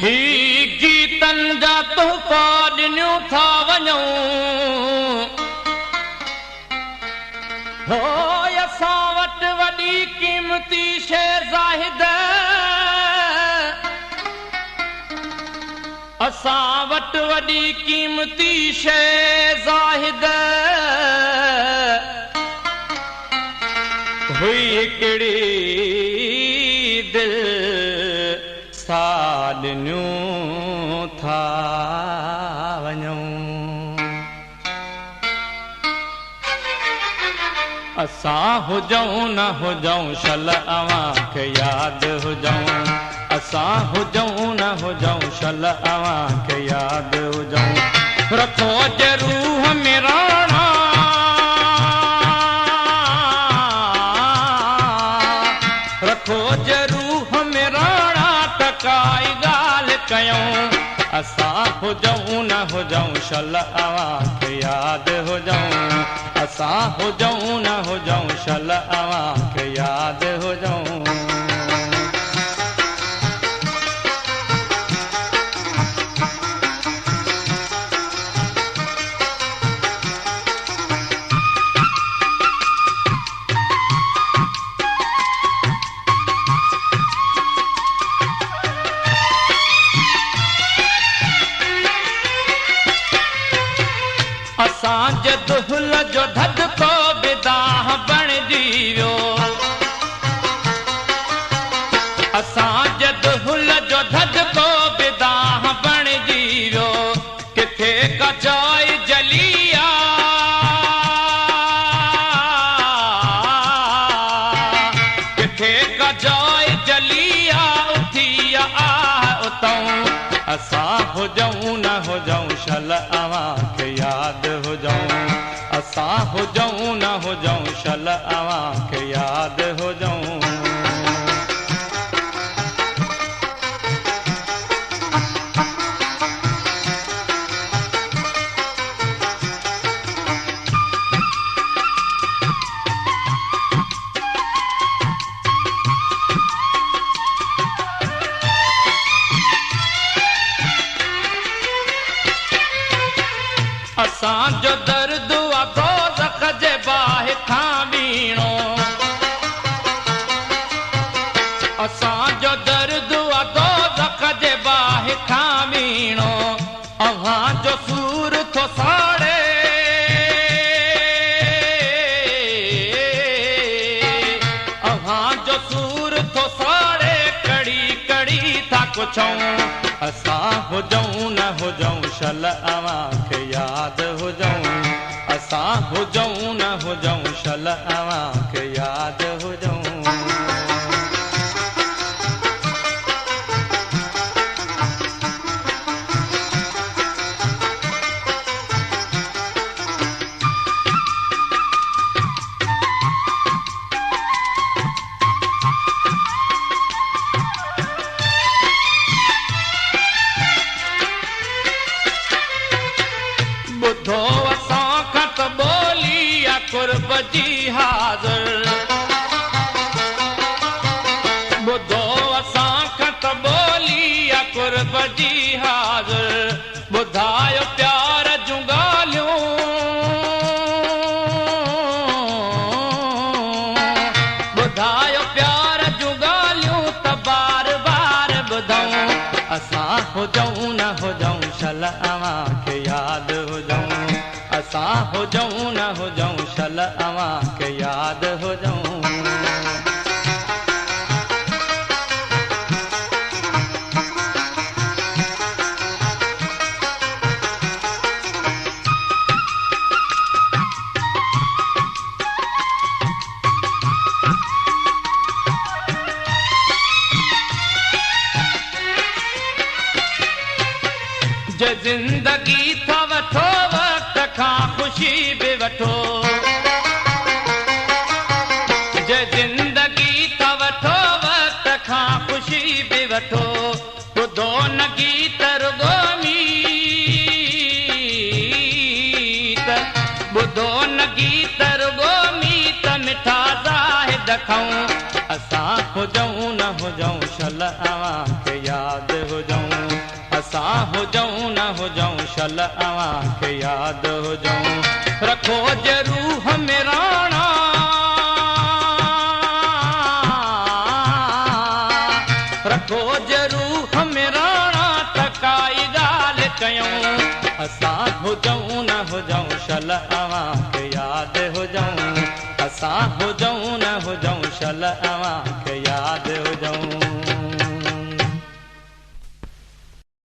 ही गीतनि जा तोहफ़ा ॾिनियूं था वञूं हो असां वटि वॾी क़ीमती शइ ज़ाहिद असां वटि वॾी क़ीमती शइ ज़ाहिद हुई हिकिड़ी दिलि सां ॾिनियूं था वञूं असां हुजऊं न हुजऊं शल अव्हां खे यादि हुजऊं असां हुजऊं न हुजऊं शल अव्हां खे यादि हुजऊं रखो जे रूह में राणा रखो जे रूह में राणा त काई ॻाल्हि कयूं असां हुजऊं न हुजऊं शल अव्हां खे यादि हुजऊं असां हुजऊं न हुजऊं शल अव्हां खे यादि हुजऊं असांजे दुहिल जो धदको बिदाह बणिजी वियो असांजे दुहिल जो धदको बिदाह बणिजी वियो किथे कचाई जलिया किथे कचाई जलिया उथी आह उतऊं असां हुजऊं न हुजऊं शल अव्हां खे यादि हुजऊं असां हुजऊं न हुजऊं शल अव्हां खे यादि हुजऊं असांजो दर्द दोज़ख जे बाहि खां बीणो असांजो दर्द दोज़ख जे बाहि खां बीणो अव्हां जो सूर थो साड़े अव्हां जो सूर थो साड़े कड़ी कड़ी था कुछऊं असां हुजऊं न हुजऊं शल अव्हां खे यादि हुजऊं असां हुजऊं न हुजऊं शल अव्हां खे यादि हुजऊं ॿुधो असां खां त ॿोली आहे कुर्ब जी हाज़िर ॿुधो असां खां त ॿोली आहे कुर्ब जी हाज़िर ॿुधायो प्यार जूं ॻाल्हियूं ॿुधायो प्यार जूं ॻाल्हियूं त बार बार ॿुधऊं असां हुजऊं न हुजऊं शल अव्हां खे यादि हुजऊं असां हुजऊं न हुजऊं शल अव्हां खे यादि हुजऊं जे ज़िंदगी था वठो वक़्त खां ख़ुशी बि वठो जे ज़िंदगी था वठो वक़्त खां ख़ुशी बि वठो ॿुधो न गीत रुगो मीत ॿुधो न गीत रुगो मीत मिठा ज़ाहिद खाऊं असां हुजऊं न हुजऊं शल अव्हां खे यादि हुजऊं असां हुजऊं न हुजऊं शल अव्हांखे यादि हुजऊं। रखो जे रूह में राणा, रखो जे रूह में राणा त काई ॻाल्हि कयूं। असां हुजऊं न हुजऊं शल अव्हांखे यादि हुजऊं। असां हुजऊं न हुजऊं शल अव्हांखे यादि हुजऊं।